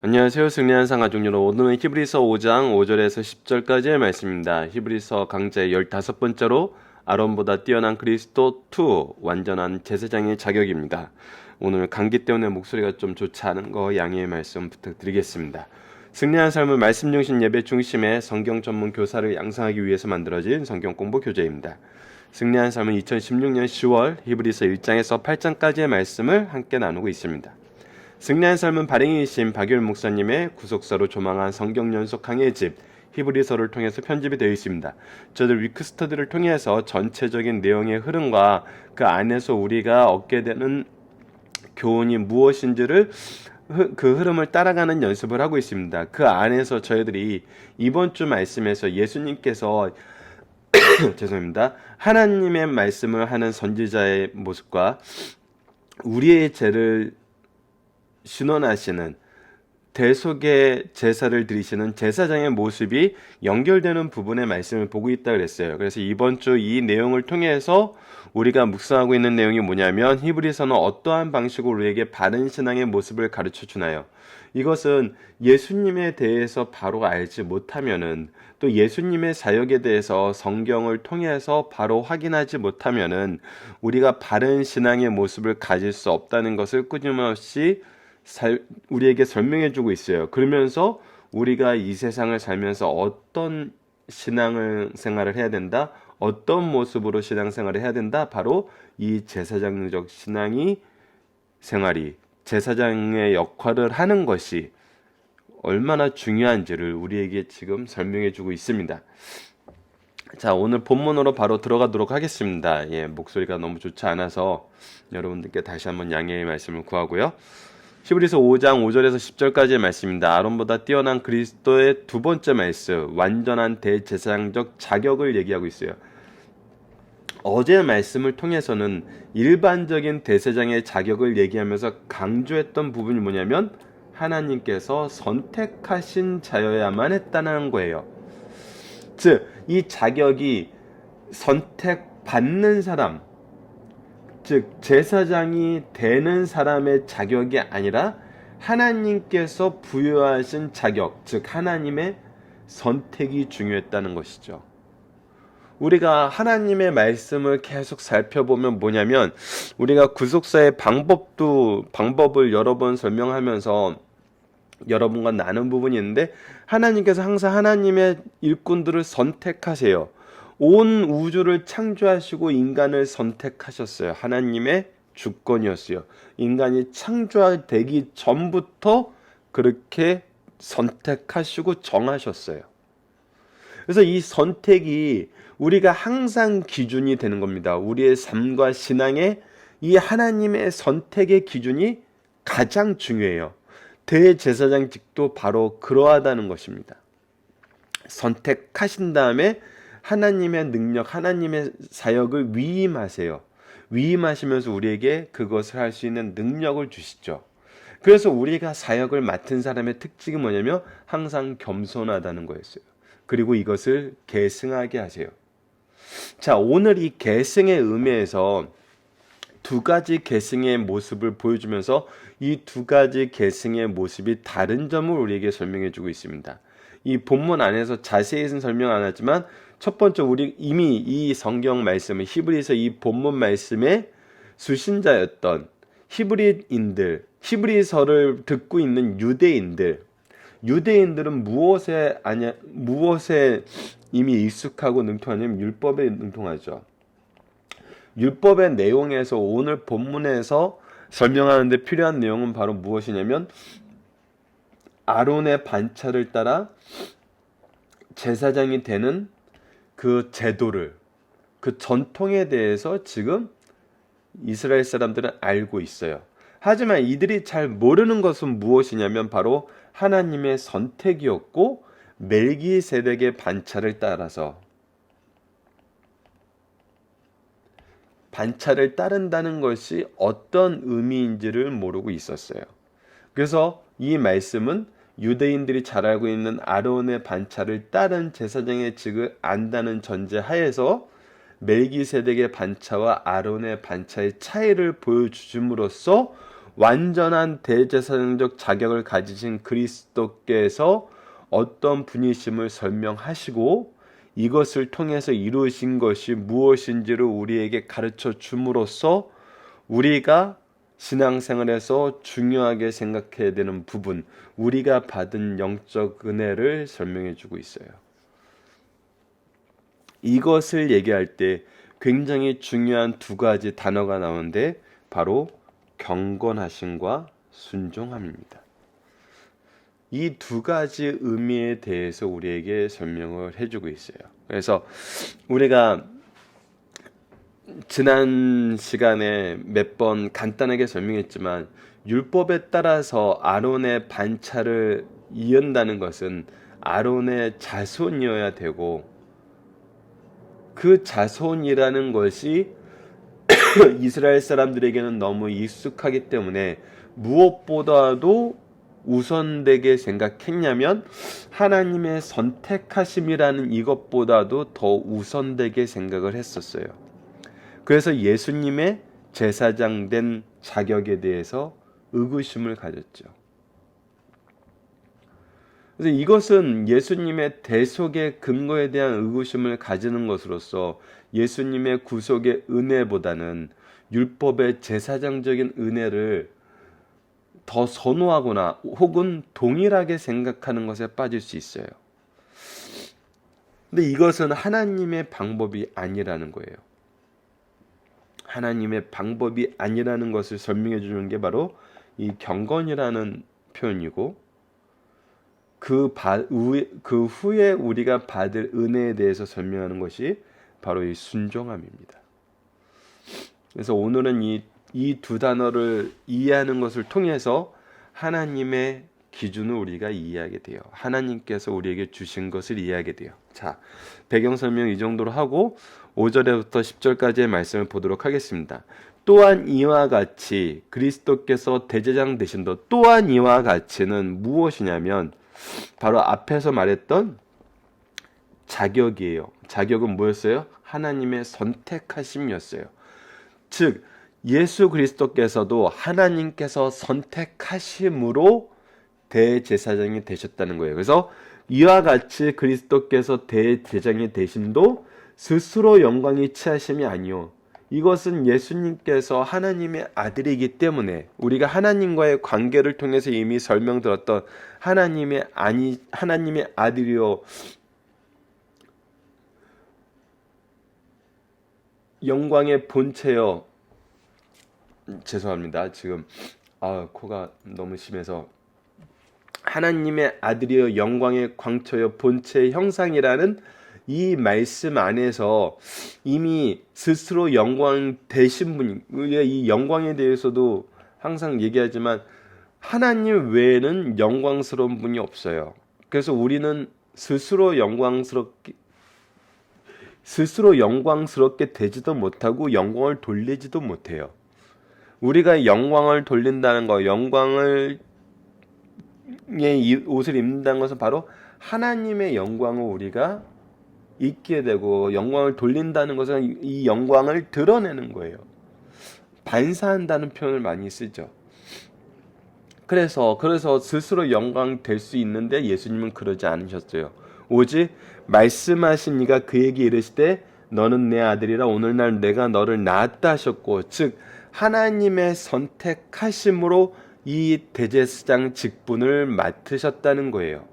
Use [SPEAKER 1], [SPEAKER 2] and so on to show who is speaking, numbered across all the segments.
[SPEAKER 1] 안녕하세요. 승리한 상가족녀로 오늘은 히브리서 5장 5절에서 10절까지의 말씀입니다. 히브리서 강좌의 15번째로 아론보다 뛰어난 그리스도 2 완전한 제사장의 자격입니다. 오늘 감기 때문에 목소리가 좀 좋지 않은 거 양해의 말씀 부탁드리겠습니다. 승리한 삶을 말씀 중심 예배 중심의 성경 전문 교사를 양성하기 위해서 만들어진 성경 공부 교재입니다. 승리한 삶은 2016년 10월 히브리서 1장에서 8장까지의 말씀을 함께 나누고 있습니다. 승리한 삶은 발행이신 박유일 목사님의 구속사로 조망한 성경 연속 강의 집 히브리서를 통해서 편집이 되어 있습니다. 저들 위크스터디를 통해서 전체적인 내용의 흐름과 그 안에서 우리가 얻게 되는 교훈이 무엇인지를 그 흐름을 따라가는 연습을 하고 있습니다. 그 안에서 저희들이 이번 주 말씀에서 예수님께서 죄송합니다. 하나님의 말씀을 하는 선지자의 모습과 우리의 죄를 신원하시는 대속의 제사를 드리시는 제사장의 모습이 연결되는 부분의 말씀을 보고 있다 그랬어요. 그래서 이번 주 이 내용을 통해서 우리가 묵상하고 있는 내용이 뭐냐면 히브리서는 어떠한 방식으로 우리에게 바른 신앙의 모습을 가르쳐 주나요? 이것은 예수님에 대해서 바로 알지 못하면은 또 예수님의 사역에 대해서 성경을 통해서 바로 확인하지 못하면은 우리가 바른 신앙의 모습을 가질 수 없다는 것을 끊임없이 우리에게 설명해 주고 있어요. 그러면서 우리가 이 세상을 살면서 어떤 신앙생활을 해야 된다, 어떤 모습으로 신앙생활을 해야 된다, 바로 이 제사장적 생활이 제사장의 역할을 하는 것이 얼마나 중요한지를 우리에게 지금 설명해 주고 있습니다. 자, 오늘 본문으로 바로 들어가도록 하겠습니다. 목소리가 너무 좋지 않아서 여러분들께 다시 한번 양해의 말씀을 구하고요. 히브리서 5장 5절에서 10절까지의 말씀입니다. 아론보다 뛰어난 그리스도의 두 번째 말씀, 완전한 대제사장적 자격을 얘기하고 있어요. 어제 말씀을 통해서는 일반적인 대제사장의 자격을 얘기하면서 강조했던 부분이 뭐냐면 하나님께서 선택하신 자여야만 했다는 거예요. 즉, 이 자격이 선택받는 사람, 즉 제사장이 되는 사람의 자격이 아니라 하나님께서 부여하신 자격, 즉 하나님의 선택이 중요했다는 것이죠. 우리가 하나님의 말씀을 계속 살펴보면 뭐냐면 우리가 구속사의 방법을 여러 번 설명하면서 여러분과 나눈 부분이 있는데 하나님께서 항상 하나님의 일꾼들을 선택하세요. 온 우주를 창조하시고 인간을 선택하셨어요. 하나님의 주권이었어요. 인간이 창조되기 전부터 그렇게 선택하시고 정하셨어요. 그래서 이 선택이 우리가 항상 기준이 되는 겁니다. 우리의 삶과 신앙에 이 하나님의 선택의 기준이 가장 중요해요. 대제사장직도 바로 그러하다는 것입니다. 선택하신 다음에 하나님의 능력, 하나님의 사역을 위임하세요. 위임하시면서 우리에게 그것을 할 수 있는 능력을 주시죠. 그래서 우리가 사역을 맡은 사람의 특징이 뭐냐면 항상 겸손하다는 거였어요. 그리고 이것을 계승하게 하세요. 자, 오늘 이 계승의 의미에서 두 가지 계승의 모습을 보여주면서 이 두 가지 계승의 모습이 다른 점을 우리에게 설명해 주고 있습니다. 이 본문 안에서 자세히는 설명 안 하지만 첫 번째 우리 이미 이 성경 말씀을 히브리서 이 본문 말씀의 수신자였던 히브리서를 듣고 있는 유대인들은 무엇에 이미 익숙하고 능통하냐면 율법에 능통하죠. 율법의 내용에서 오늘 본문에서 설명하는 데 필요한 내용은 바로 무엇이냐면 아론의 반차를 따라 제사장이 되는 그 제도를, 그 전통에 대해서 지금 이스라엘 사람들은 알고 있어요. 하지만 이들이 잘 모르는 것은 무엇이냐면 바로 하나님의 선택이었고 멜기세덱의 반차를 따라서 반차를 따른다는 것이 어떤 의미인지를 모르고 있었어요. 그래서 이 말씀은 유대인들이 잘 알고 있는 아론의 반차를 따른 제사장의 직을 안다는 전제 하에서 멜기세덱의 반차와 아론의 반차의 차이를 보여줌으로써 완전한 대제사장적 자격을 가지신 그리스도께서 어떤 분이심을 설명하시고 이것을 통해서 이루신 것이 무엇인지를 우리에게 가르쳐 줌으로써 우리가 신앙생활에서 중요하게 생각해야 되는 부분, 우리가 받은 영적 은혜를 설명해 주고 있어요. 이것을 얘기할 때 굉장히 중요한 두 가지 단어가 나오는데 바로 경건하심과 순종함입니다. 이 두 가지 의미에 대해서 우리에게 설명을 해주고 있어요. 그래서 우리가 지난 시간에 몇 번 간단하게 설명했지만 율법에 따라서 아론의 반차를 이은다는 것은 아론의 자손이어야 되고 그 자손이라는 것이 이스라엘 사람들에게는 너무 익숙하기 때문에 무엇보다도 우선되게 생각했냐면 하나님의 선택하심이라는 이것보다도 더 우선되게 생각을 했었어요. 그래서 예수님의 제사장 된 자격에 대해서 의구심을 가졌죠. 그래서 이것은 예수님의 대속의 근거에 대한 의구심을 가지는 것으로서 예수님의 구속의 은혜보다는 율법의 제사장적인 은혜를 더 선호하거나 혹은 동일하게 생각하는 것에 빠질 수 있어요. 근데 이것은 하나님의 방법이 아니라는 거예요. 하나님의 방법이 아니라는 것을 설명해 주는 게 바로 이 경건이라는 표현이고 그 후에 우리가 받을 은혜에 대해서 설명하는 것이 바로 이 순종함입니다. 그래서 오늘은 이 두 단어를 이해하는 것을 통해서 하나님의 기준을 우리가 이해하게 돼요. 하나님께서 우리에게 주신 것을 이해하게 돼요. 자, 배경 설명 이 정도로 하고 5절에부터 10절까지의 말씀을 보도록 하겠습니다. 또한 이와 같이 그리스도께서 대제사장 되신도 또한 이와 같이는 무엇이냐면 바로 앞에서 말했던 자격이에요. 자격은 뭐였어요? 하나님의 선택하심이었어요. 즉 예수 그리스도께서도 하나님께서 선택하심으로 대제사장이 되셨다는 거예요. 그래서 이와 같이 그리스도께서 대제사장이 되심도 스스로 영광이 취하심이 아니요. 이것은 예수님께서 하나님의 아들이기 때문에 우리가 하나님과의 관계를 통해서 이미 설명드렸던 하나님의 아들이요 영광의 본체요. 죄송합니다. 지금 코가 너무 심해서 하나님의 아들이요 영광의 광처요 본체의 형상이라는 이 말씀 안에서 이미 스스로 영광 되신 분이 우리가 이 영광에 대해서도 항상 얘기하지만 하나님 외에는 영광스러운 분이 없어요. 그래서 우리는 스스로 영광스럽게 되지도 못하고 영광을 돌리지도 못해요. 우리가 영광을 돌린다는 거, 영광을 옷을 입는다는 것은 바로 하나님의 영광을 우리가 입게 되고 영광을 돌린다는 것은 이 영광을 드러내는 거예요. 반사한다는 표현을 많이 쓰죠. 그래서 스스로 영광 될 수 있는데 예수님은 그러지 않으셨어요. 오직 말씀하신 이가 그에게 이르시되 너는 내 아들이라 오늘날 내가 너를 낳았다 하셨고 즉 하나님의 선택하심으로 이 대제사장 직분을 맡으셨다는 거예요.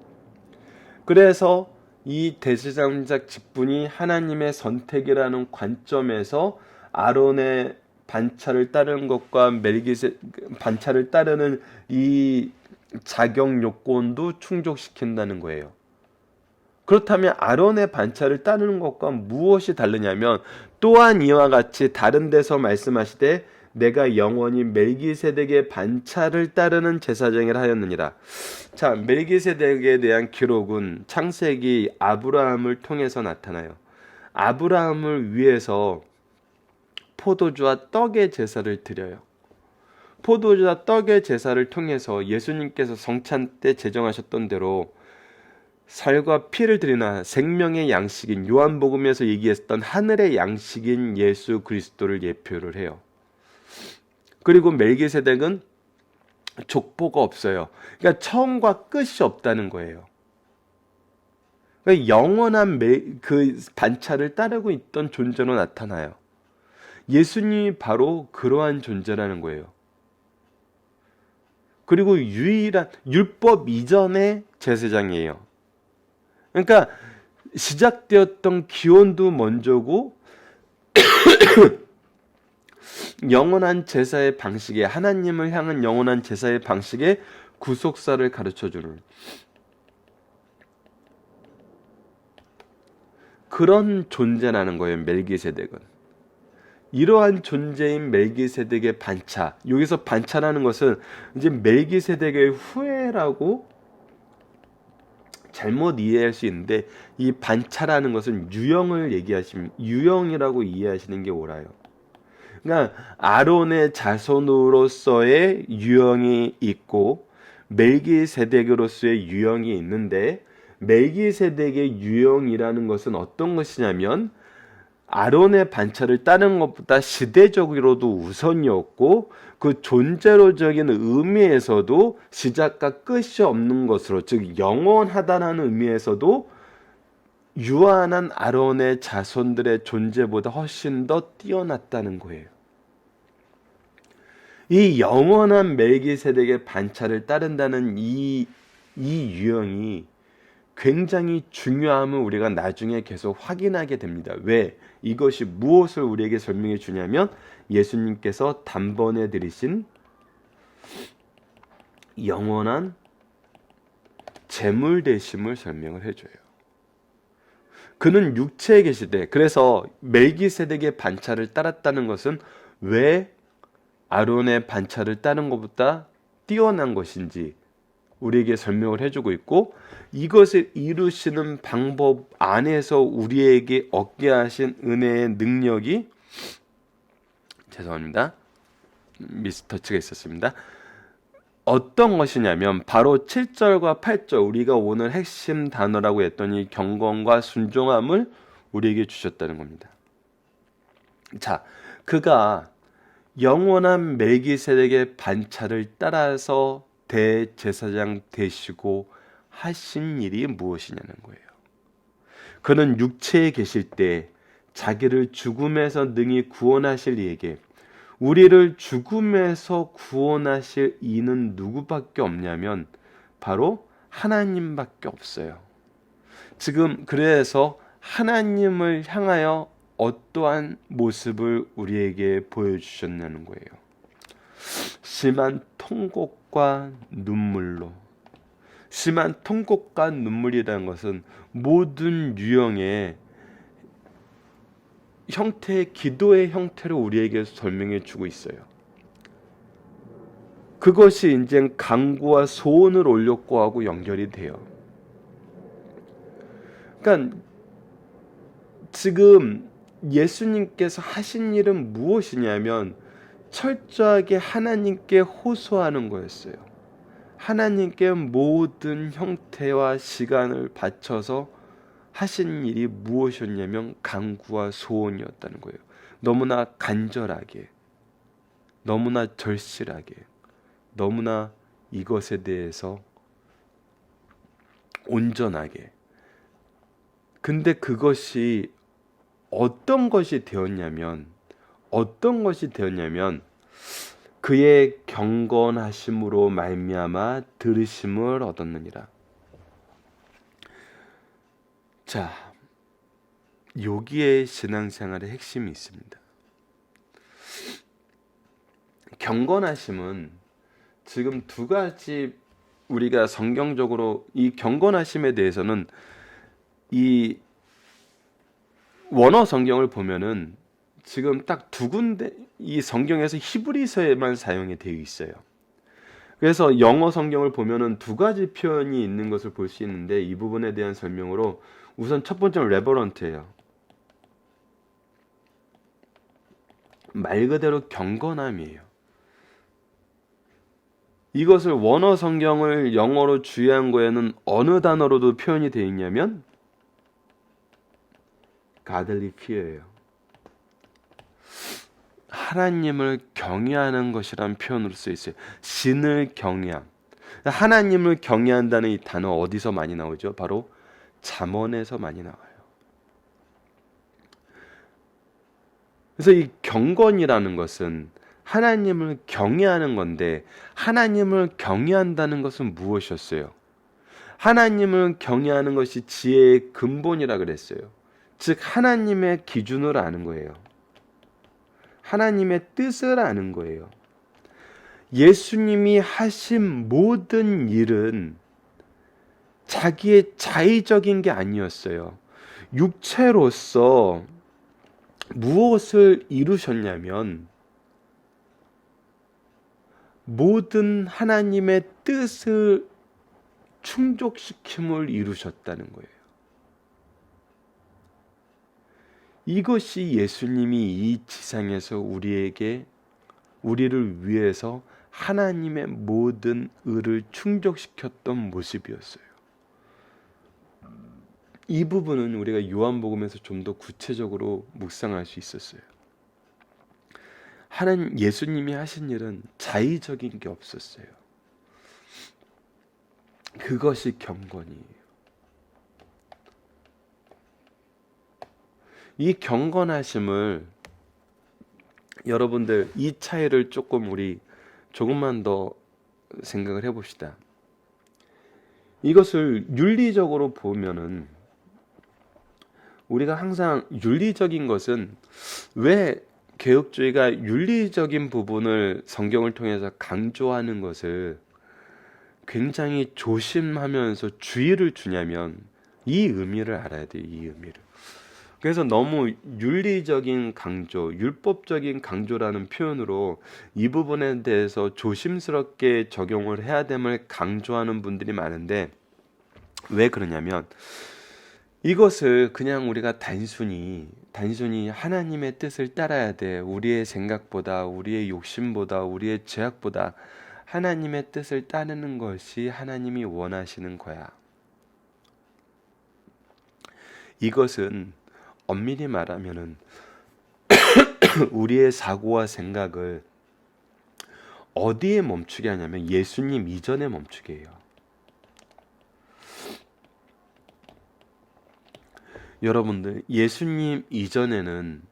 [SPEAKER 1] 그래서 이 대제사장적 직분이 하나님의 선택이라는 관점에서 아론의 반차를 따르는 것과 반차를 따르는 이 자격 요건도 충족시킨다는 거예요. 그렇다면 아론의 반차를 따르는 것과 무엇이 다르냐면 또한 이와 같이 다른 데서 말씀하시되 내가 영원히 멜기세덱의 반차를 따르는 제사장이라 하였느니라. 자, 멜기세덱에 대한 기록은 창세기 아브라함을 통해서 나타나요. 아브라함을 위해서 포도주와 떡의 제사를 드려요. 포도주와 떡의 제사를 통해서 예수님께서 성찬 때 제정하셨던 대로 살과 피를 드리나 생명의 양식인 요한복음에서 얘기했던 하늘의 양식인 예수 그리스도를 예표를 해요. 그리고 멜기세덱은 족보가 없어요. 그러니까 처음과 끝이 없다는 거예요. 그러니까 영원한 그 반차를 따르고 있던 존재로 나타나요. 예수님이 바로 그러한 존재라는 거예요. 그리고 유일한 율법 이전의 제사장이에요. 그러니까 시작되었던 기원도 먼저고 영원한 제사의 방식에, 하나님을 향한 영원한 제사의 방식에 구속사를 가르쳐주는 그런 존재라는 거예요. 멜기세덱은 이러한 존재인 멜기세덱의 반차, 여기서 반차라는 것은 이제 멜기세덱의 후예라고 잘못 이해할 수 있는데, 이 반차라는 것은 유형이라고 이해하시는 게 옳아요. 그러니까 아론의 자손으로서의 유형이 있고 멜기세덱으로서의 유형이 있는데, 멜기세덱의 유형이라는 것은 어떤 것이냐면 아론의 반차를 따르는 것보다 시대적으로도 우선이었고 그 존재로적인 의미에서도 시작과 끝이 없는 것으로, 즉 영원하다는 의미에서도 유한한 아론의 자손들의 존재보다 훨씬 더 뛰어났다는 거예요. 이 영원한 멜기세덱의 반차를 따른다는 이 유형이 굉장히 중요함을 우리가 나중에 계속 확인하게 됩니다. 왜? 이것이 무엇을 우리에게 설명해 주냐면 예수님께서 단번에 드리신 영원한 제물 대심을 설명을 해줘요. 그는 육체에 계실 때, 그래서 멜기세덱의 반차를 따랐다는 것은 왜 아론의 반차를 따른 것보다 뛰어난 것인지 우리에게 설명을 해주고 있고, 이것을 이루시는 방법 안에서 우리에게 얻게 하신 은혜의 능력이, 죄송합니다, 미스터치가 있었습니다. 어떤 것이냐면 바로 7절과 8절, 우리가 오늘 핵심 단어라고 했더니 경건과 순종함을 우리에게 주셨다는 겁니다. 자, 그가 영원한 멜기세덱의 반차를 따라서 대제사장 되시고 하신 일이 무엇이냐는 거예요. 그는 육체에 계실 때 자기를 죽음에서 능히 구원하실 이에게, 우리를 죽음에서 구원하실 이는 누구밖에 없냐면 바로 하나님밖에 없어요. 지금 그래서 하나님을 향하여 어떠한 모습을 우리에게 보여주셨냐는 거예요. 심한 통곡과 눈물로. 심한 통곡과 눈물이라는 것은 모든 유형의 형태의, 기도의 형태로 우리에게 설명해 주고 있어요. 그것이 이제 간구와 소원을 올렸고 하고 연결이 돼요. 그러니까 지금 예수님께서 하신 일은 무엇이냐면 철저하게 하나님께 호소하는 거였어요. 하나님께 모든 형태와 시간을 바쳐서 하신 일이 무엇이었냐면 간구와 소원이었다는 거예요. 너무나 간절하게, 너무나 절실하게, 너무나 이것에 대해서 온전하게. 근데 그것이 어떤 것이 되었냐면 그의 경건하심으로 말미암아 들으심을 얻었느니라. 자, 여기에 신앙생활의 핵심이 있습니다. 경건하심은 지금 두 가지, 우리가 성경적으로 이 경건하심에 대해서는 이 원어 성경을 보면은 지금 딱 두 군데, 이 성경에서 히브리서에만 사용이 되어 있어요. 그래서 영어 성경을 보면은 두 가지 표현이 있는 것을 볼 수 있는데, 이 부분에 대한 설명으로 우선 첫 번째는 레버런트예요. 말 그대로 경건함이에요. 이것을 원어 성경을 영어로 주의한 거에는 어느 단어로도 표현이 되어 있냐면 godly fear예요. 하나님을 경외하는 것이란 표현으로 쓰여 있어요. 신을 경외함. 하나님을 경외한다는 이 단어 어디서 많이 나오죠? 바로 잠언에서 많이 나와요. 그래서 이 경건이라는 것은 하나님을 경외하는 건데, 하나님을 경외한다는 것은 무엇이었어요? 하나님을 경외하는 것이 지혜의 근본이라 그랬어요. 즉 하나님의 기준을 아는 거예요. 하나님의 뜻을 아는 거예요. 예수님이 하신 모든 일은 자기의 자의적인 게 아니었어요. 육체로서 무엇을 이루셨냐면 모든 하나님의 뜻을 충족시킴을 이루셨다는 거예요. 이것이 예수님이 이 지상에서 우리를 위해서 하나님의 모든 의를 충족시켰던 모습이었어요. 이 부분은 우리가 요한복음에서 좀 더 구체적으로 묵상할 수 있었어요. 예수님이 하신 일은 자의적인 게 없었어요. 그것이 경건이에요. 이 경건하심을 여러분들 이 차이를 조금만 더 생각을 해봅시다. 이것을 윤리적으로 보면은 우리가 항상 윤리적인 것은 왜 개혁주의가 윤리적인 부분을 성경을 통해서 강조하는 것을 굉장히 조심하면서 주의를 주냐면 이 의미를 알아야 돼요. 이 의미를. 그래서 너무 윤리적인 강조, 율법적인 강조라는 표현으로 이 부분에 대해서 조심스럽게 적용을 해야 됨을 강조하는 분들이 많은데, 왜 그러냐면 이것을 그냥 우리가 단순히 하나님의 뜻을 따라야 돼, 우리의 생각보다, 우리의 욕심보다, 우리의 죄악보다 하나님의 뜻을 따르는 것이 하나님이 원하시는 거야. 이것은 엄밀히 말하면은 우리의 사고와 생각을 어디에 멈추게 하냐면 예수님 이전에 멈추게 해요. 여러분들, 예수님 이전에는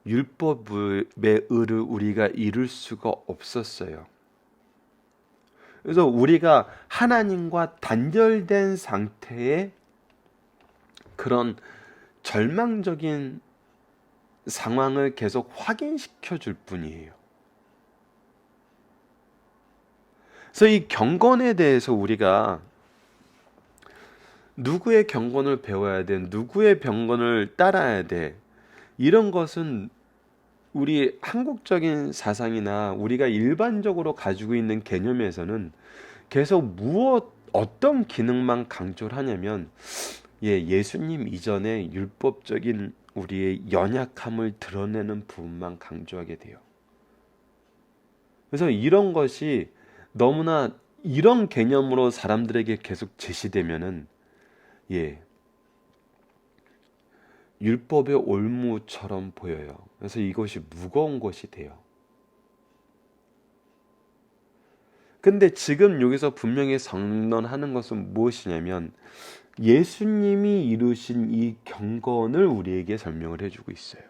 [SPEAKER 1] 율법의 의를 우리가 이룰 수가 없었어요. 그래서 우리가 하나님과 단절된 상태의 그런 절망적인 상황을 계속 확인시켜 줄 뿐이에요. 그래서 이 경건에 대해서 우리가 누구의 경건을 배워야 돼, 누구의 경건을 따라야 돼, 이런 것은 우리 한국적인 사상이나 우리가 일반적으로 가지고 있는 개념에서는 계속 어떤 기능만 강조를 하냐면 예수님 이전에 율법적인 우리의 연약함을 드러내는 부분만 강조하게 돼요. 그래서 이런 것이 너무나 이런 개념으로 사람들에게 계속 제시되면은 율법의 올무처럼 보여요. 그래서 이것이 무거운 것이 돼요. 근데 지금 여기서 분명히 선언하는 것은 무엇이냐면 예수님이 이루신 이 경건을 우리에게 설명을 해주고 있어요.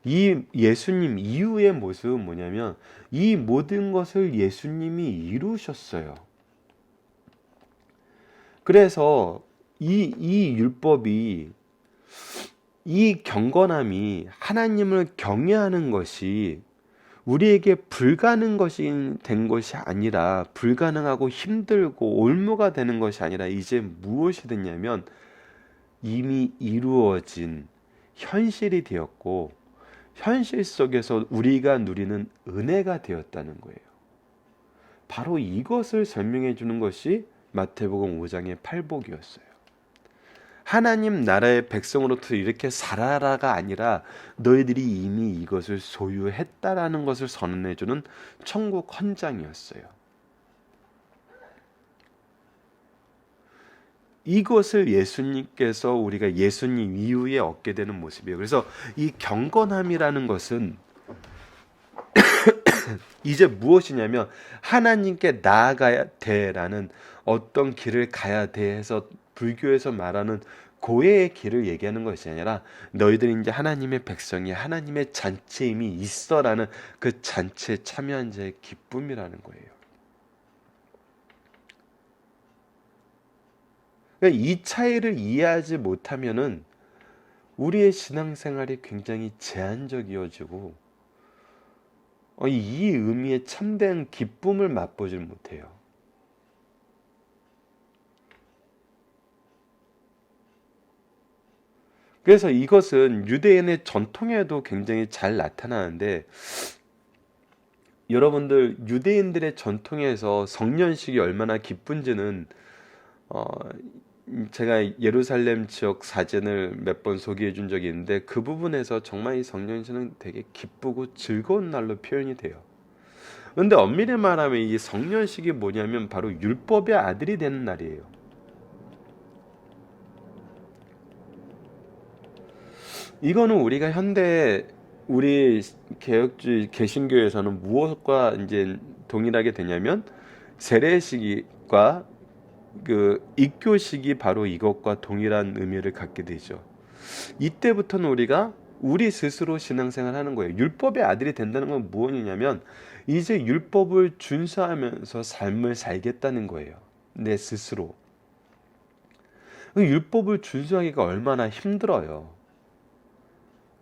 [SPEAKER 1] 이 예수님 이후의 모습은 뭐냐면 이 모든 것을 예수님이 이루셨어요. 그래서 이 율법이, 이 경건함이 하나님을 경외하는 것이 우리에게 불가능한 것이 된 것이 아니라, 불가능하고 힘들고 올무가 되는 것이 아니라 이제 무엇이 됐냐면 이미 이루어진 현실이 되었고 현실 속에서 우리가 누리는 은혜가 되었다는 거예요. 바로 이것을 설명해 주는 것이 마태복음 5장의 팔복이었어요. 하나님 나라의 백성으로부터 이렇게 살아라가 아니라 너희들이 이미 이것을 소유했다라는 것을 선언해 주는 천국 헌장이었어요. 이것을 예수님께서 우리가 예수님 이후에 얻게 되는 모습이에요. 그래서 이 경건함이라는 것은 이제 무엇이냐면 하나님께 나아가야 돼라는 어떤 길을 가야 돼 해서 불교에서 말하는 고해의 길을 얘기하는 것이 아니라 너희들이 이제 하나님의 백성이 하나님의 잔치에 이미 있어라는 그 잔치에 참여한 자의 기쁨이라는 거예요. 그러니까 이 차이를 이해하지 못하면은 우리의 신앙생활이 굉장히 제한적이어지고 이 의미의 참된 기쁨을 맛보질 못해요. 그래서 이것은 유대인의 전통에도 굉장히 잘 나타나는데 여러분들 유대인들의 전통에서 성년식이 얼마나 기쁜지는 제가 예루살렘 지역 사진을 몇 번 소개해 준 적이 있는데 그 부분에서 정말 이 성년식은 되게 기쁘고 즐거운 날로 표현이 돼요. 그런데 엄밀히 말하면 이 성년식이 뭐냐면 바로 율법의 아들이 되는 날이에요. 이거는 우리가 현대 우리 개혁주의 개신교에서는 무엇과 이제 동일하게 되냐면 세례식과 그 입교식이 바로 이것과 동일한 의미를 갖게 되죠. 이때부터는 우리가 우리 스스로 신앙생활을 하는 거예요. 율법의 아들이 된다는 건 무엇이냐면 이제 율법을 준수하면서 삶을 살겠다는 거예요. 내 스스로. 율법을 준수하기가 얼마나 힘들어요.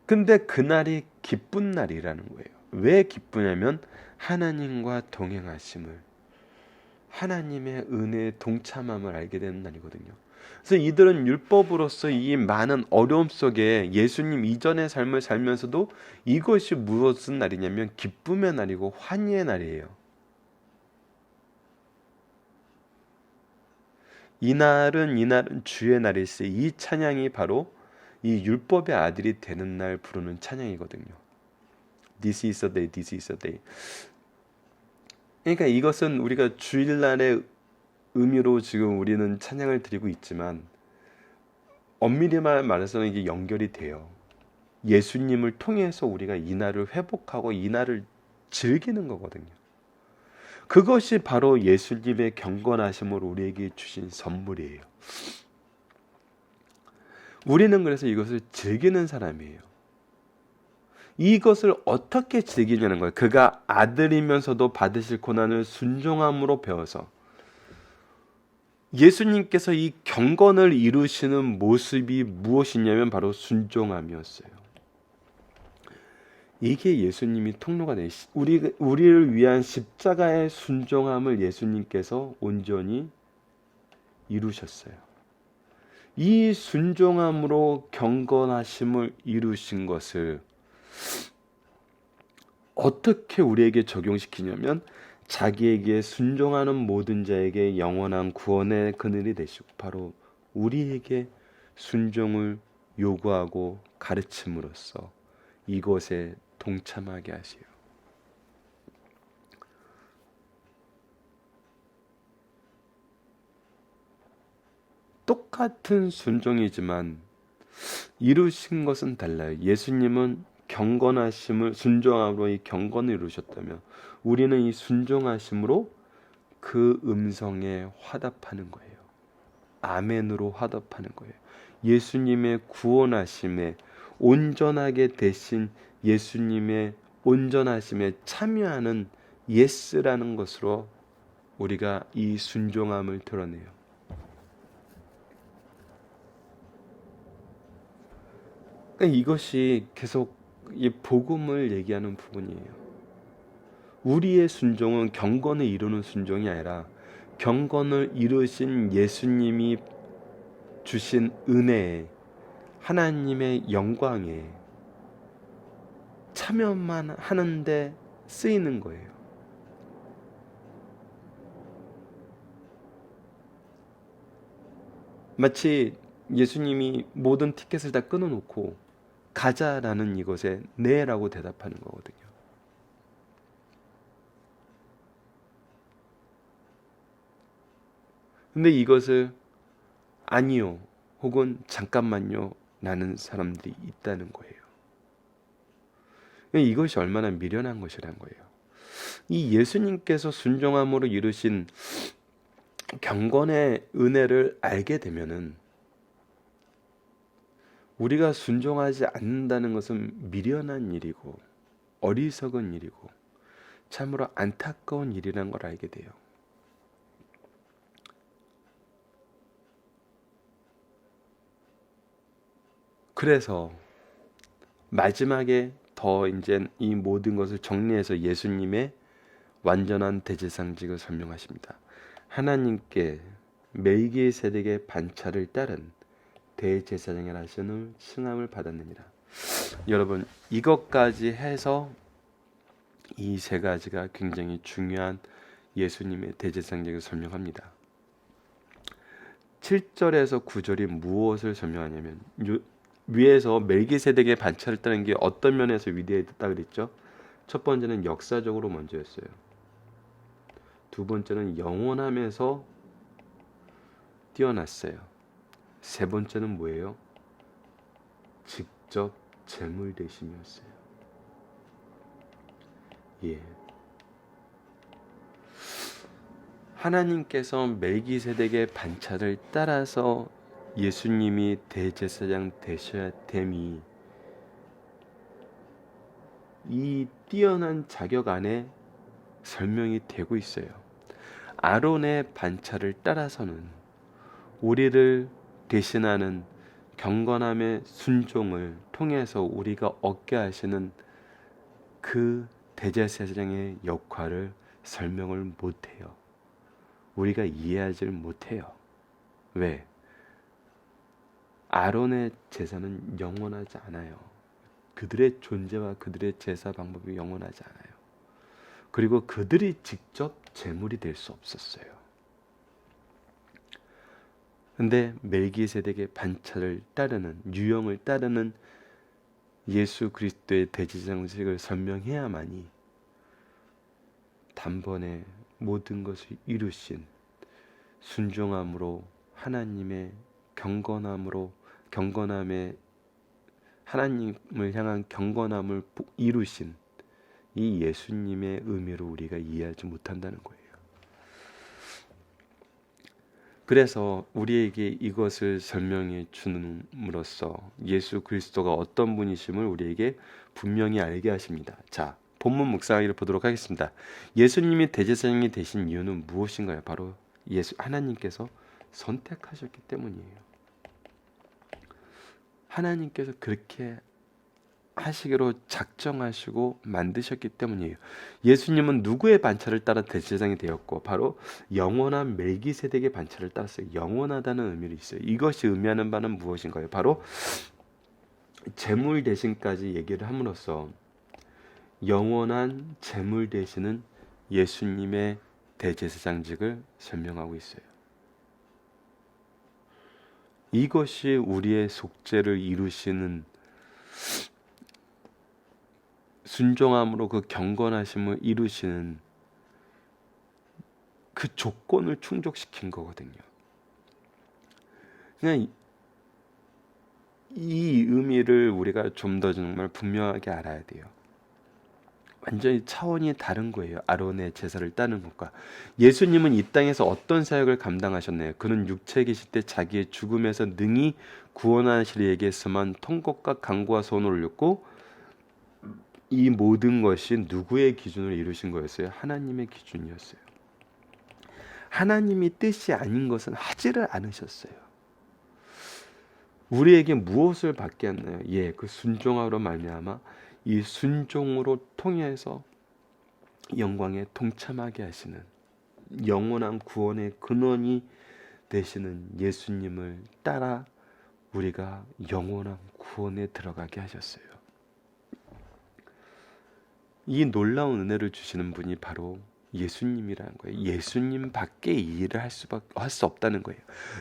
[SPEAKER 1] 근데 그날이 기쁜 날이라는 거예요. 왜 기쁘냐면 하나님과 동행하심을, 하나님의 은혜의 동참함을 알게 되는 날이거든요. 그래서 이들은 율법으로서 이 많은 어려움 속에 예수님 이전의 삶을 살면서도 이것이 무엇은 날이냐면 기쁨의 날이고 환희의 날이에요. 이날은 주의 날일세. 이 찬양이 바로 이 율법의 아들이 되는 날 부르는 찬양이거든요. This is a day, this is a day. 그러니까 이것은 우리가 주일날의 의미로 지금 우리는 찬양을 드리고 있지만 엄밀히 말해서는 이게 연결이 돼요. 예수님을 통해서 우리가 이 날을 회복하고 이 날을 즐기는 거거든요. 그것이 바로 예수님의 경건하심으로 우리에게 주신 선물이에요. 우리는 그래서 이것을 즐기는 사람이에요. 이것을 어떻게 즐기냐는 거예요. 그가 아들이면서도 받으실 고난을 순종함으로 배워서 예수님께서 이 경건을 이루시는 모습이 무엇이냐면 바로 순종함이었어요. 이게 예수님이 통로가 돼. 우리를 위한 십자가의 순종함을 예수님께서 온전히 이루셨어요. 이 순종함으로 경건하심을 이루신 것을 어떻게 우리에게 적용시키냐면 자기에게 순종하는 모든 자에게 영원한 구원의 그늘이 되시고 바로 우리에게 순종을 요구하고 가르침으로써 이것에 동참하게 하시요. 똑같은 순종이지만 이루신 것은 달라요. 예수님은 경건하심을 순종함으로 이 경건을 이루셨다면 우리는 이 순종하심으로 그 음성에 화답하는 거예요. 아멘으로 화답하는 거예요. 예수님의 구원하심에 온전하게 되신 예수님의 온전하심에 참여하는 예스라는 것으로 우리가 이 순종함을 드러내요. 그러니까 이것이 계속 이 복음을 얘기하는 부분이에요. 우리의 순종은 경건을 이루는 순종이 아니라 경건을 이루신 예수님이 주신 은혜에 하나님의 영광에 참여만 하는데 쓰이는 거예요. 마치 예수님이 모든 티켓을 다 끊어놓고 가자라는 이것에 네라고 대답하는 거거든요. 근데 이것을 아니요 혹은 잠깐만요 라는 사람들이 있다는 거예요. 이것이 얼마나 미련한 것이란 거예요. 이 예수님께서 순종함으로 이루신 경건의 은혜를 알게 되면은 우리가 순종하지 않는다는 것은 미련한 일이고 어리석은 일이고 참으로 안타까운 일이라는 걸 알게 돼요. 그래서 마지막에 더 이제 이 모든 것을 정리해서 예수님의 완전한 대제사장직을 설명하십니다. 하나님께 멜기세덱의 반차를 따른 대제사장이라 하시는 칭함을 받았느니라. 여러분, 이것까지 해서 이 세 가지가 굉장히 중요한 예수님의 대제사장직을 설명합니다. 7절에서 9절이 무엇을 설명하냐면, 위에서 멜기세덱의 반차를 따른 게 어떤 면에서 위대했다 그랬죠? 첫 번째는 역사적으로 먼저였어요. 두 번째는 영원함에서 뛰어났어요. 세 번째는 뭐예요? 직접 제물 대심이었어요. 예. 하나님께서 멜기세덱의 반차를 따라서 예수님이 대제사장 되셔야 됨이 이 뛰어난 자격 안에 설명이 되고 있어요. 아론의 반차를 따라서는 우리를 대신하는 경건함의 순종을 통해서 우리가 얻게 하시는 그 대제사장의 역할을 설명을 못해요. 우리가 이해하지 못해요. 왜? 아론의 제사는 영원하지 않아요. 그들의 존재와 그들의 제사 방법이 영원하지 않아요. 그리고 그들이 직접 제물이 될 수 없었어요. 근데 멜기세덱의 반차를 따르는, 유형을 따르는 예수 그리스도의 대제사장직을 설명해야만이 단번에 모든 것을 이루신 순종함으로 하나님의 경건함의 하나님을 향한 경건함을 이루신 이 예수님의 의미로 우리가 이해하지 못한다는 거예요. 그래서 우리에게 이것을 설명해 주는으로써 예수 그리스도가 어떤 분이심을 우리에게 분명히 알게 하십니다. 자, 본문 묵상하기를 보도록 하겠습니다. 예수님이 대제사장이 되신 이유는 무엇인가요? 바로 하나님께서 선택하셨기 때문이에요. 하나님께서 그렇게 하시기로 작정하시고 만드셨기 때문이에요. 예수님은 누구의 반차를 따라 대제사장이 되었고 바로 영원한 멜기세덱의 반차를 따랐어요. 영원하다는 의미가 있어요. 이것이 의미하는 바는 무엇인가요? 바로 제물 대신까지 얘기를 함으로써 영원한 제물 되시는 예수님의 대제사장직을 설명하고 있어요. 이것이 우리의 속죄를 이루시는 순종함으로 그 경건하심을 이루시는 그 조건을 충족시킨 거거든요. 그냥 이 의미를 우리가 좀 더 정말 분명하게 알아야 돼요. 완전히 차원이 다른 거예요. 아론의 제사를 따는 것과. 예수님은 이 땅에서 어떤 사역을 감당하셨나요? 그는 육체에 계실 때 자기의 죽음에서 능히 구원하시리 에게서만 통곡과 간구와 소원을 올렸고 이 모든 것이 누구의 기준을 이루신 거였어요? 하나님의 기준이었어요. 하나님이 뜻이 아닌 것은 하지를 않으셨어요. 우리에게 무엇을 받게 했나요? 그 순종하로 말미암아 이 순종으로 통해서 영광에 동참하게 하시는 영원한 구원의 근원이 되시는 예수님을 따라 우리가 영원한 구원에 들어가게 하셨어요. 이 놀라운 은혜를 주시는 분이 바로 예수님이라는 거예요. 예수님 밖에 이 일을 할 수 없다는 거예요.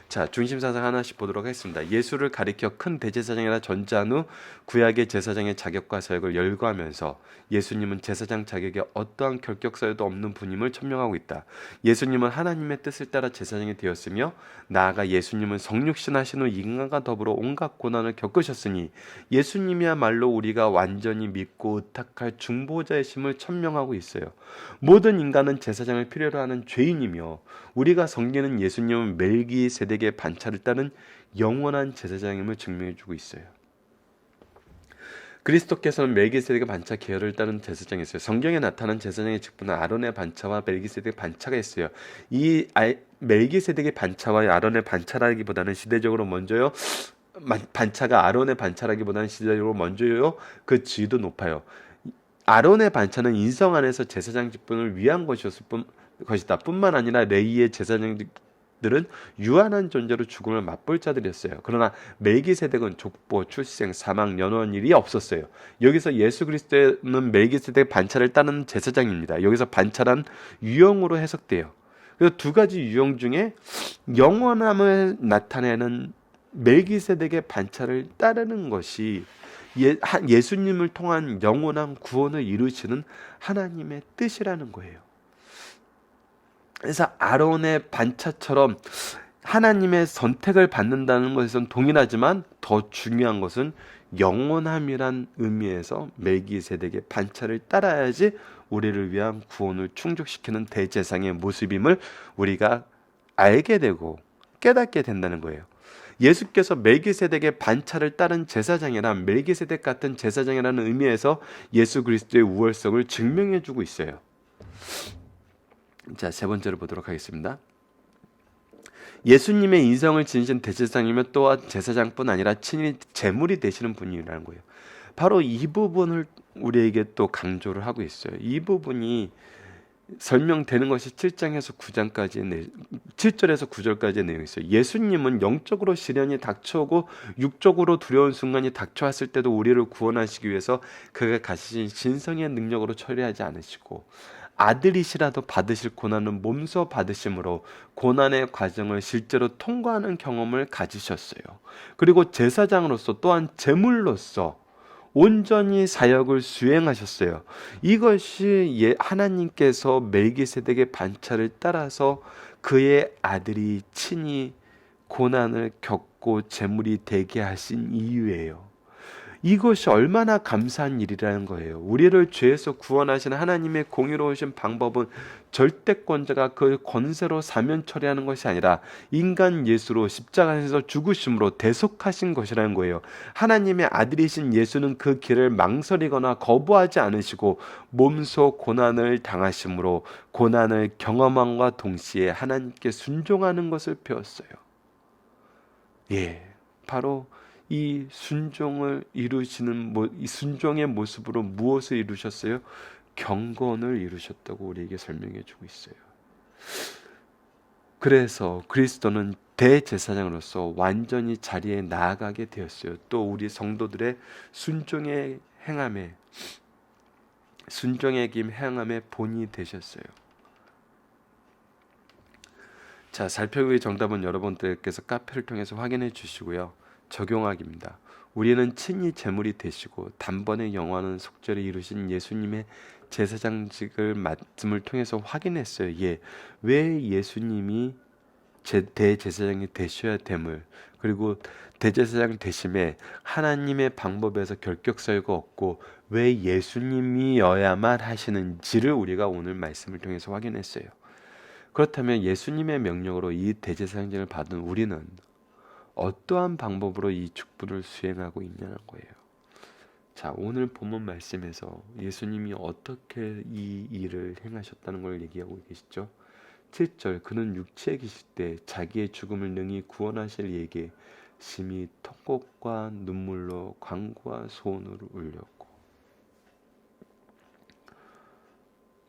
[SPEAKER 1] 자, 중심사상 하나씩 보도록 하겠습니다. 예수를 가리켜 큰 대제사장이라 전제한 후 구약의 제사장의 자격과 사역을 열거하면서 예수님은 제사장 자격에 어떠한 결격 사유도 없는 분임을 천명하고 있다. 예수님은 하나님의 뜻을 따라 제사장이 되었으며 나아가 예수님은 성육신 하신 후 인간과 더불어 온갖 고난을 겪으셨으니 예수님이야말로 우리가 완전히 믿고 의탁할 중보자이심을 천명하고 있어요. 모든 인간은 제사장을 필요로 하는 죄인이며 우리가 섬기는 예수님은 멜기세덱의 반차를 따른 영원한 제사장임을 증명해주고 있어요. 그리스도께서는 멜기세덱의 반차 계열을 따른 제사장이었어요. 성경에 나타난 제사장의 직분은 아론의 반차와 멜기세덱의 반차가 있어요. 이 멜기세덱의 반차와 아론의 반차라기보다는 시대적으로 먼저요. 반차가 아론의 반차라기보다는 시대적으로 먼저요. 그 지위도 높아요. 아론의 반차는 인성 안에서 제사장 직분을 위한 것이다. 뿐만 아니라 레위의 제사장들은 유한한 존재로 죽음을 맛볼 자들이었어요. 그러나 멜기세덱은 족보, 출생, 사망, 연원 일이 없었어요. 여기서 예수 그리스도는 멜기세덱 반차를 따르는 제사장입니다. 여기서 반차란 유형으로 해석돼요. 그래서 두 가지 유형 중에 영원함을 나타내는 멜기세덱의 반차를 따르는 것이 예수님을 통한 영원한 구원을 이루시는 하나님의 뜻이라는 거예요. 그래서 아론의 반차처럼 하나님의 선택을 받는다는 것에선 동일하지만 더 중요한 것은 영원함이란 의미에서 멜기세덱의 반차를 따라야지 우리를 위한 구원을 충족시키는 대제사장의 모습임을 우리가 알게 되고 깨닫게 된다는 거예요. 예수께서 멜기세덱의 반차를 따른 제사장이란 멜기세덱 같은 제사장이라는 의미에서 예수 그리스도의 우월성을 증명해 주고 있어요. 자, 세 번째로 보도록 하겠습니다. 예수님의 인성을 지니신 대제사장이며 또한 제사장뿐 아니라 친히 제물이 되시는 분이라는 거예요. 바로 이 부분을 우리에게 또 강조를 하고 있어요. 이 부분이 설명되는 것이 7절에서 9절까지의 내용이 있어요. 예수님은 영적으로 시련이 닥쳐오고 육적으로 두려운 순간이 닥쳐왔을 때도 우리를 구원하시기 위해서 그가 가지신 신성의 능력으로 처리하지 않으시고 아들이시라도 받으실 고난은 몸소 받으심으로 고난의 과정을 실제로 통과하는 경험을 가지셨어요. 그리고 제사장으로서 또한 제물로서 온전히 사역을 수행하셨어요. 이것이 하나님께서 멜기세덱의 반차를 따라서 그의 아들이 친히 고난을 겪고 제물이 되게 하신 이유예요. 이것이 얼마나 감사한 일이라는 거예요. 우리를 죄에서 구원하신 하나님의 공의로우신 방법은 절대권자가 그 권세로 사면 처리하는 것이 아니라 인간 예수로 십자가에서 죽으심으로 대속하신 것이라는 거예요. 하나님의 아들이신 예수는 그 길을 망설이거나 거부하지 않으시고 몸소 고난을 당하심으로 고난을 경험함과 동시에 하나님께 순종하는 것을 배웠어요. 바로 이 순종을 이루시는 이 순종의 모습으로 무엇을 이루셨어요? 경건을 이루셨다고 우리에게 설명해 주고 있어요. 그래서 그리스도는 대제사장으로서 완전히 자리에 나아가게 되었어요. 또 우리 성도들의 순종의 김 행함의 본이 되셨어요. 자, 살펴볼 정답은 여러분들께서 카페를 통해서 확인해 주시고요. 적용하기입니다. 우리는 친히 제물이 되시고 단번에 영원한 속죄를 이루신 예수님의 제사장직을 말씀을 통해서 확인했어요. 왜 예수님이 대제사장이 되셔야 됨을, 그리고 대제사장 되심에 하나님의 방법에서 결격 사유가 없고 왜 예수님이어야만 하시는지를 우리가 오늘 말씀을 통해서 확인했어요. 그렇다면 예수님의 명령으로 이 대제사장직을 받은 우리는 어떠한 방법으로 이 축복을 수행하고 있냐는 거예요. 자, 오늘 본문 말씀에서 예수님이 어떻게 이 일을 행하셨다는 걸 얘기하고 계시죠. 7절, 그는 육체에 계실 때 자기의 죽음을 능히 구원하실 이에게 심히 통곡과 눈물로 간구와 소원을 울렸고,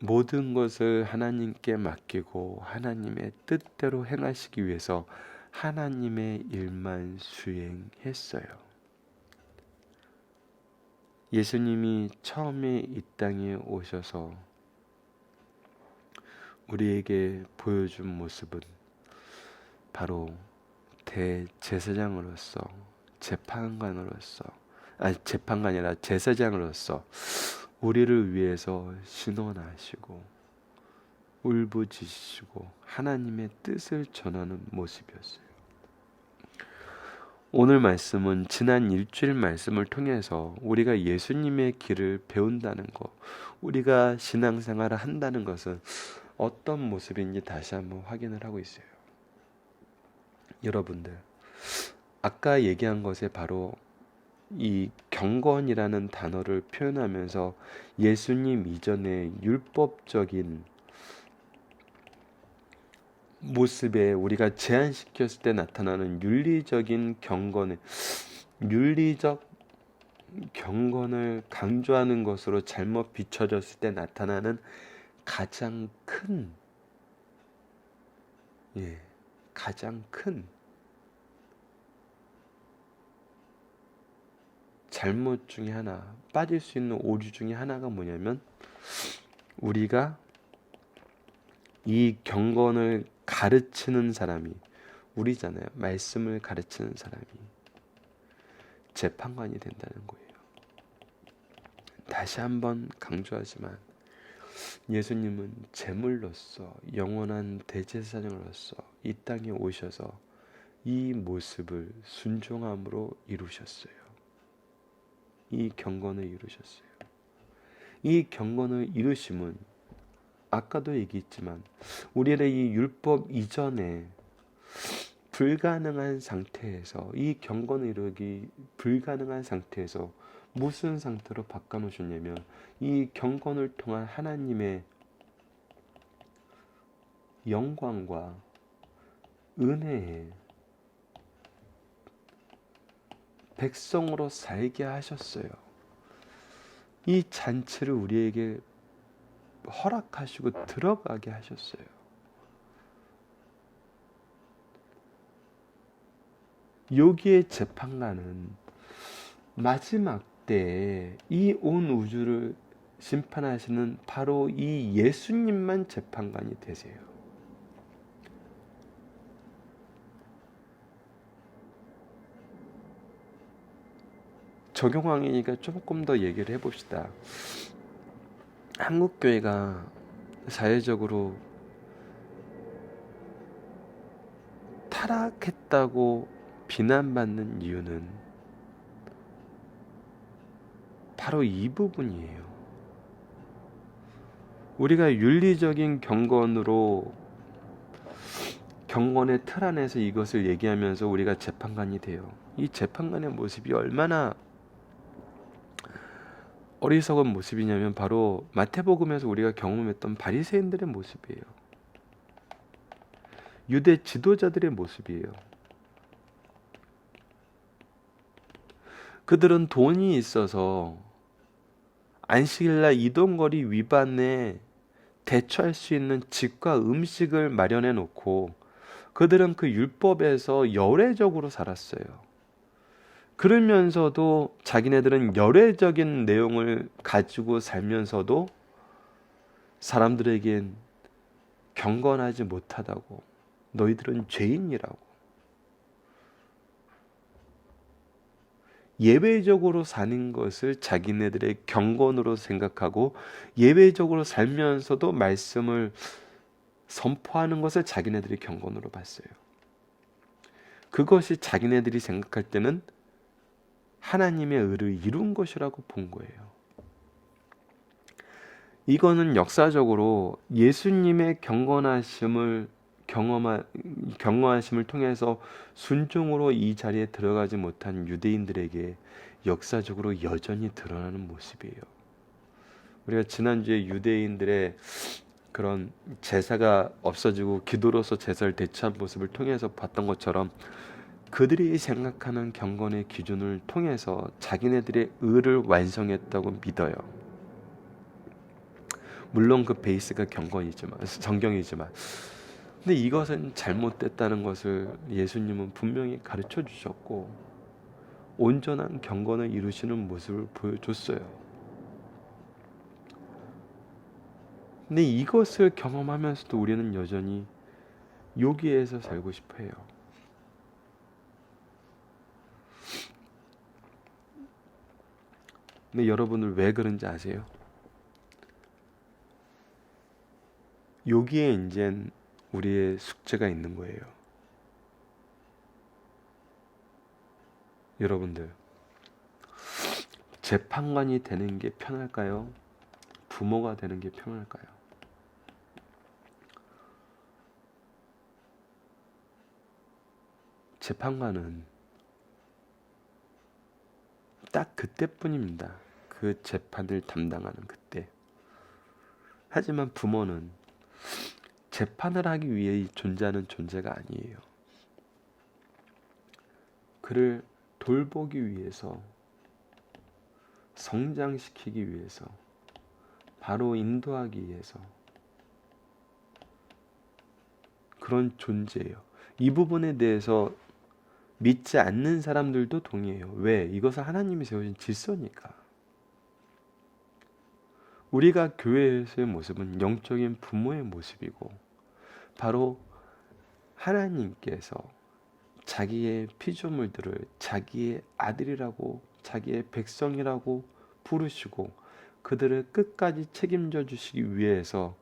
[SPEAKER 1] 모든 것을 하나님께 맡기고 하나님의 뜻대로 행하시기 위해서 하나님의 일만 수행했어요. 예수님이 처음에 이 땅에 오셔서 우리에게 보여준 모습은 바로 대제사장으로서, 재판관이 아니라 제사장으로서 우리를 위해서 신원하시고 울부짖으시고 하나님의 뜻을 전하는 모습이었어요. 오늘 말씀은 지난 일주일 말씀을 통해서 우리가 예수님의 길을 배운다는 것, 우리가 신앙생활을 한다는 것은 어떤 모습인지 다시 한번 확인을 하고 있어요. 여러분들, 아까 얘기한 것에 바로 이 경건이라는 단어를 표현하면서 예수님 이전의 율법적인 모습에 우리가 제한시켰을 때 나타나는 윤리적 경건을 강조하는 것으로 잘못 비춰졌을 때 나타나는 가장 큰 잘못 중에 하나, 빠질 수 있는 오류 중에 하나가 뭐냐면, 우리가 이 경건을 가르치는 사람이 우리잖아요. 말씀을 가르치는 사람이 재판관이 된다는 거예요. 다시 한번 강조하지만 예수님은 제물로서, 영원한 대제사장으로서 이 땅에 오셔서 이 모습을 순종함으로 이루셨어요. 이 경건을 이루셨어요. 이 경건을 이루심은 아까도 얘기했지만 우리의 이 율법 이전에 불가능한 상태에서, 이 경건을 이루기 불가능한 상태에서 무슨 상태로 바꿔놓으셨냐면 이 경건을 통한 하나님의 영광과 은혜에 백성으로 살게 하셨어요. 이 잔치를 우리에게 허락하시고 들어가게 하셨어요. 여기에 재판관은 마지막 때에 이 온 우주를 심판하시는 바로 이 예수님만 재판관이 되세요. 적용하니까 조금 더 얘기를 해봅시다. 한국교회가 사회적으로 타락했다고 비난받는 이유는 바로 이 부분이에요. 우리가 윤리적인 경건의 틀 안에서 이것을 얘기하면서 우리가 재판관이 돼요. 이 재판관의 모습이 얼마나 어리석은 모습이냐면 바로 마태복음에서 우리가 경험했던 바리새인들의 모습이에요. 유대 지도자들의 모습이에요. 그들은 돈이 있어서 안식일날 이동거리 위반에 대처할 수 있는 집과 음식을 마련해 놓고 그들은 그 율법에서 열애적으로 살았어요. 그러면서도 자기네들은 열애적인 내용을 가지고 살면서도 사람들에겐 경건하지 못하다고, 너희들은 죄인이라고, 예외적으로 사는 것을 자기네들의 경건으로 생각하고 예외적으로 살면서도 말씀을 선포하는 것을 자기네들의 경건으로 봤어요. 그것이 자기네들이 생각할 때는 하나님의 의를 이룬 것이라고 본 거예요. 이거는 역사적으로 예수님의 경건하심을 통해서 순종으로 이 자리에 들어가지 못한 유대인들에게 역사적으로 여전히 드러나는 모습이에요. 우리가 지난주에 유대인들의 그런 제사가 없어지고 기도로서 제사를 대체한 모습을 통해서 봤던 것처럼 그들이 생각하는 경건의 기준을 통해서 자기네들의 의를 완성했다고 믿어요. 물론 그 베이스가 성경이지만 근데 이것은 잘못됐다는 것을 예수님은 분명히 가르쳐 주셨고 온전한 경건을 이루시는 모습을 보여줬어요. 근데 이것을 경험하면서도 우리는 여전히 여기에서 살고 싶어 해요. 근데 여러분들 왜 그런지 아세요? 여기에 이젠 우리의 숙제가 있는 거예요. 여러분들, 재판관이 되는 게 편할까요? 부모가 되는 게 편할까요? 재판관은 딱 그때뿐입니다. 그 재판을 담당하는 그때. 하지만 부모는 재판을 하기 위해 존재하는 존재가 아니에요. 그를 돌보기 위해서, 성장시키기 위해서, 바로 인도하기 위해서 그런 존재예요. 이 부분에 대해서 믿지 않는 사람들도 동의해요. 왜? 이것은 하나님이 세우신 질서니까. 우리가 교회에서의 모습은 영적인 부모의 모습이고, 바로 하나님께서 자기의 피조물들을 자기의 아들이라고, 자기의 백성이라고 부르시고 그들을 끝까지 책임져 주시기 위해서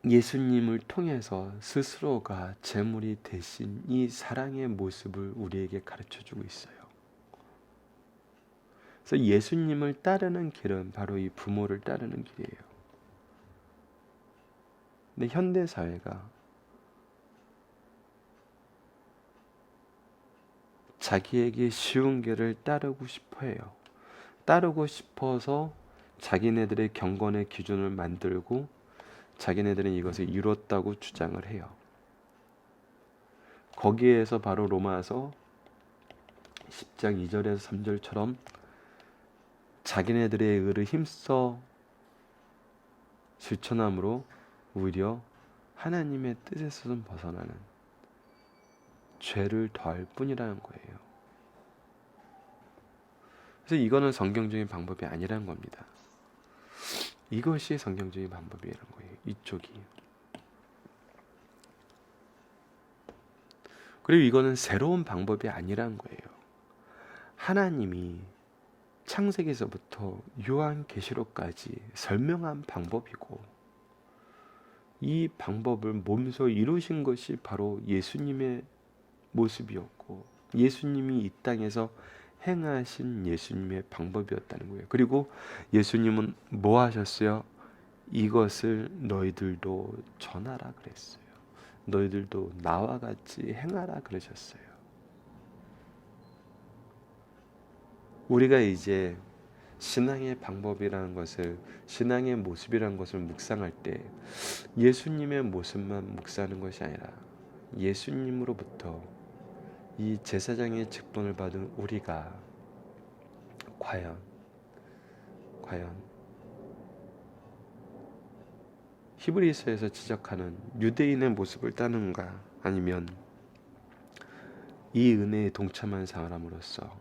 [SPEAKER 1] 예수님을 통해서 스스로가 제물이 되신 이 사랑의 모습을 우리에게 가르쳐주고 있어요. 그래서 예수님을 따르는 길은 바로 이 부모를 따르는 길이에요. 근데 현대 사회가 자기에게 쉬운 길을 따르고 싶어 해요. 따르고 싶어서 자기네들의 경건의 기준을 만들고 자기네들은 이것을 이뤘다고 주장을 해요. 거기에서 바로 로마서 10장 2절에서 3절처럼 자기네들의 의를 힘써 실천함으로 오히려 하나님의 뜻에서는 벗어나는 죄를 더할 뿐이라는 거예요. 그래서 이거는 성경적인 방법이 아니라는 겁니다. 이것이 성경적인 방법이라는 거예요. 이쪽이. 그리고 이거는 새로운 방법이 아니라는 거예요. 하나님이 창세기에서부터 요한계시록까지 설명한 방법이고, 이 방법을 몸소 이루신 것이 바로 예수님의 모습이었고, 예수님이 이 땅에서 행하신 예수님의 방법이었다는 거예요. 그리고 예수님은 뭐 하셨어요? 이것을 너희들도 전하라 그랬어요. 너희들도 나와 같이 행하라 그러셨어요. 우리가 이제 신앙의 방법이라는 것을, 신앙의 모습이라는 것을 묵상할 때 예수님의 모습만 묵상하는 것이 아니라 예수님으로부터 이 제사장의 직분을 받은 우리가 과연 히브리서에서 지적하는 유대인의 모습을 따르는가, 아니면 이 은혜에 동참한 사람으로서,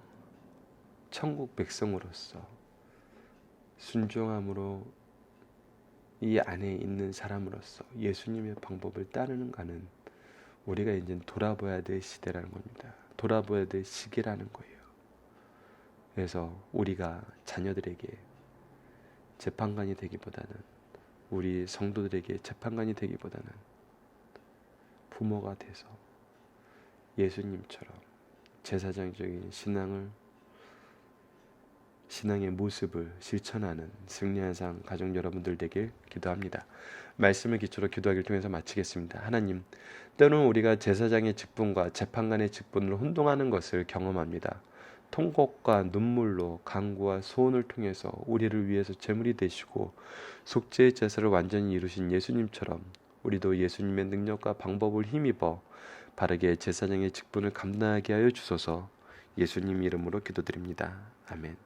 [SPEAKER 1] 천국 백성으로서 순종함으로 이 안에 있는 사람으로서 예수님의 방법을 따르는가는 우리가 이제 돌아봐야 될 시대라는 겁니다. 돌아봐야 될 시기라는 거예요. 그래서 우리가 자녀들에게 재판관이 되기보다는, 우리 성도들에게 재판관이 되기보다는 부모가 돼서 예수님처럼 제사장적인 신앙의 모습을 실천하는 승리한 삶 가족 여러분들 되길 기도합니다. 말씀을 기초로 기도하기를 통해서 마치겠습니다. 하나님, 때로는 우리가 제사장의 직분과 재판관의 직분을 혼동하는 것을 경험합니다. 통곡과 눈물로 간구와 소원을 통해서 우리를 위해서 제물이 되시고 속죄의 제사를 완전히 이루신 예수님처럼 우리도 예수님의 능력과 방법을 힘입어 바르게 제사장의 직분을 감당하게 하여 주소서. 예수님 이름으로 기도드립니다. 아멘.